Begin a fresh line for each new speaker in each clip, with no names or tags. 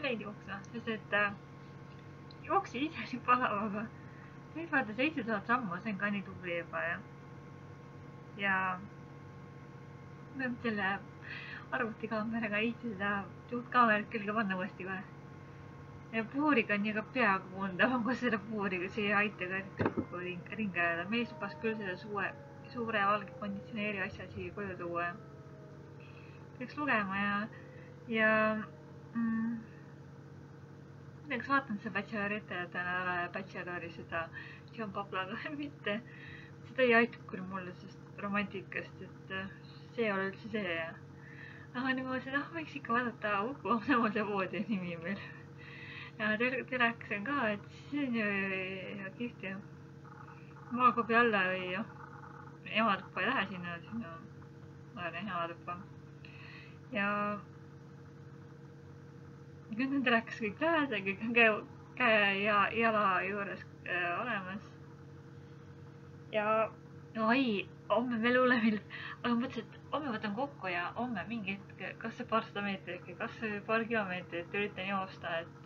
käid jooksma, sest et jooksid ise nii palav, aga nüüd vaata 7000 sammu, see on ka nii tubli juba ja peab selle arvutikaameraga ei seda juhtkaamerat külge panna uuesti kohe. Ja puuriga on nii ka peaaegu kuulda, kus seda puuriga see ei aita ka ringi ajada. Mees lubas küll selle suure valge konditsioneeri asja siia koju tuua. Peaks lugema ja peaks vaatama seda bachelorette, et täna ei ole bachelori seda John Paplaga mitte. Seda ei aitab küll mulle sest romantikast, et see ei ole üldse see. Aga nüüd ma mõtlesin, võiks ikka vaadata Uku Amnemalde voodi nimi meil. Ja telekas on ka, et see on ju kihvt ja maakobi alla või ematuppa ei lähe sinna ma olen ematuppa. Ja kõik on telekas kõik käes ja kõik on käe ja jala juures olemas. Ja homme veel hullemil, aga mõtlesin, et homme võtan kokku ja homme mingi hetk, kas see paar 100 meetrit või kas see paar kilomeetrit üritan joosta, et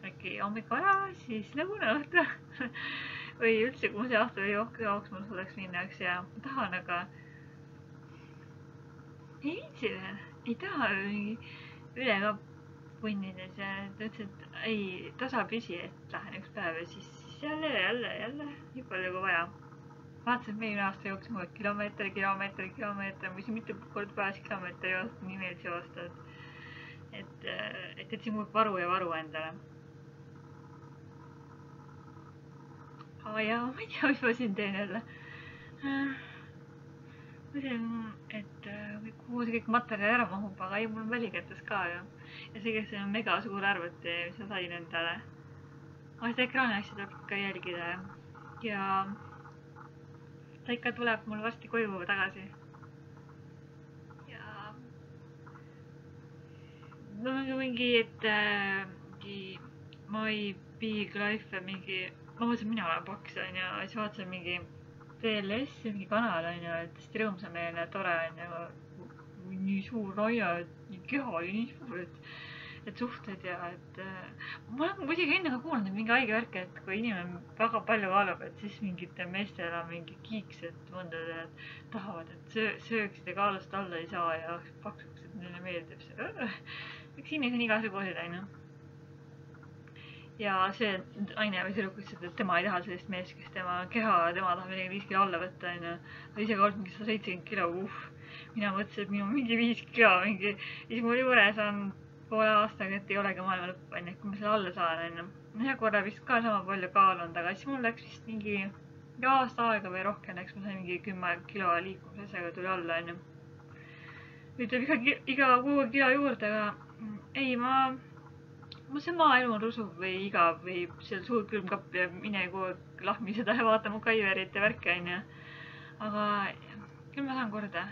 äkki hommik aja, siis lõuna õhtu või üldse, kui ma see aasta või jooksma suudaks minna, eks ja ma tahan, aga ei viitsi veel, ei taha üle ka punnides ja ta ütles, et ei tasapisi, et lähen üks päev ja siis jälle, nii palju kui vaja. Vaatasin, et eelmine aasta jooksime kilomeeter, mis mitte kord päevas kilomeeter joosta, nii meeldis joosta, et siin muud varu endale. Ja ma ei tea, mis ma siin teen jälle. Mõtlen, et kuhu see kõik materjal ära mahub, aga ei, mul on välikätes ka ju. Ja see, kes on mega suur arvuti, mis ma sain endale. Aga seda ekraani asja tuleb ikka jälgida ja ta ikka tuleb mul varsti koju tagasi. Ja no mingi, et My Big Life mingi, ma mõtlesin, mina olen paks ja siis vaatasin mingi TLS mingi kanal on ju, et hästi rõõmsameelne, tore on ju, nii suur raia, nii keha oli nii suur, et suhted ja et ma olen muidugi enne ka kuulnud, et mingi haige värk, et kui inimene väga palju kaalub, et siis mingitel meestel on mingi kiiks, et mõndadel tahavad, et sööksid ja kaalust alla ei saa ja paksuks, et neile meeldib see. Eks inimesed on igasugused, on ju. Ja see aine või sõruk ütles, et tema ei taha sellist meest, kes tema keha, tema tahab 45 kilo alla võtta, on ju. Ta ise ka olnud mingi 170 kilo, mina mõtlesin, et minu mingi 5 kilo, mingi, siis mul juures on poole aastaga, et ei olegi maailma lõpp, on ju, kui ma selle alla saan, on ju. Ühe korra vist ka sama palju kaalunud, aga siis mul läks vist mingi aasta aega või rohkem, läks ma sain mingi 10 kilo liikumisasjaga tuli alla, on ju. Nüüd tuleb iga 6 kilo juurde, aga ei, see maailm on rusuv või igav või seal suur külmkapp ja mine kogu lahmi seda ja vaata mu kaiverit ja värke, on ju. Aga küll ma saan korda.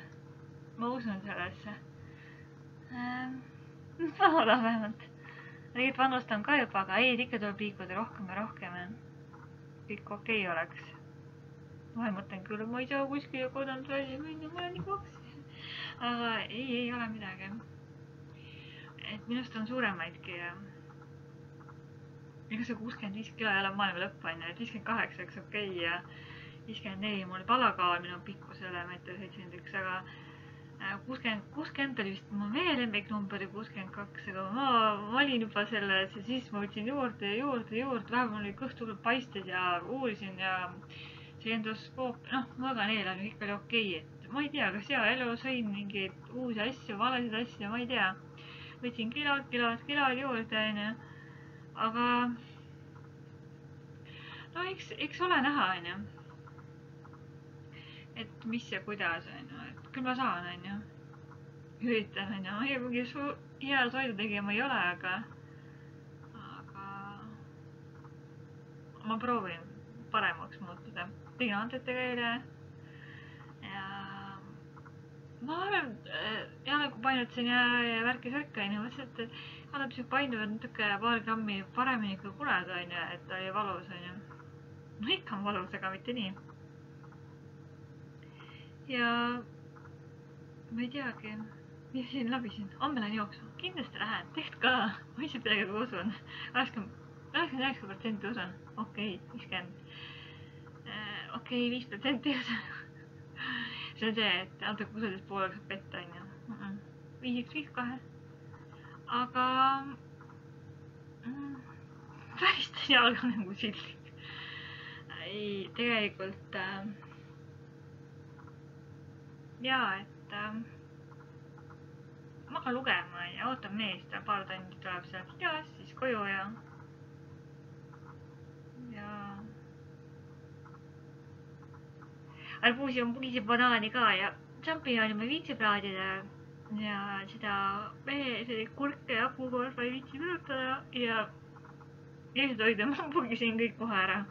Ma usun sellesse. Ma loodan vähemalt. Tegelikult vanustan ka juba, aga ei, ikka tuleb liikuda rohkem ja rohkem. Kõik okei oleks. Ma mõtlen küll, ma ei saa kuskil kodanud välja minna, ma olen nii paks. Aga ei ole midagi. Et minust on suuremaidki ja ega see 65 kilo ei ole maailma lõpp, on ju, et 58 oleks okei ja 54 mul palakaal minu pikkusele 1,71 m, aga 60 oli vist mu meie lemmiknumber ja 62, aga ma valin juba selles ja siis ma võtsin juurde, vähemalt mul oli kõht hullult paistes ja uurisin ja see endoskoop, magan eelarve kõik oli okei, et ma ei tea, kas hea elu sõin mingeid uusi asju, valesid asju, ma ei tea. Võtsin kilod juurde, on ju. Aga no eks ole näha, on ju. Et mis ja kuidas, on ju. Et küll ma saan, on ju. Üritan, on ju. Ma mingi hea toidu tegema ei ole, aga ma proovin paremaks muutuda. Tegin antetega eile. Ja ma olen kui painutasin ja värki-särki, on ju. Mõtlesin, et annab see painuvad natuke paar grammi paremini kui kuleda, on ju, et ta oli valus, on ju. No ikka on valus, aga mitte nii. Ja ma ei teagi. ja siis labisin, homme lähen jooksma, kindlasti lähen, tegelikult ka, ma ise peaaegu usun, 89% usun, okei, 5% usun. see on see, et natuke usudes poolega saab petta, onju. 5 2. aga päris jalga nagu sildik. ei, tegelikult jaa, et ma hakkan lugema ja ootan meest, ta paar tundi tuleb sealt kihast, siis koju ja arbuusi on puisi banaani ka ja tšampinjoni ma ei viitsi praadida ja seda kurke ja hapukorva ei viitsi mürutada ja eesetoidu ma pugisin kõik kohe ära.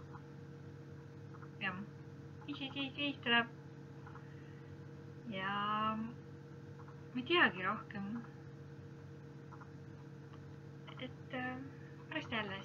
jah, siis tuleb ja ma ei teagi rohkem. et pärast jälle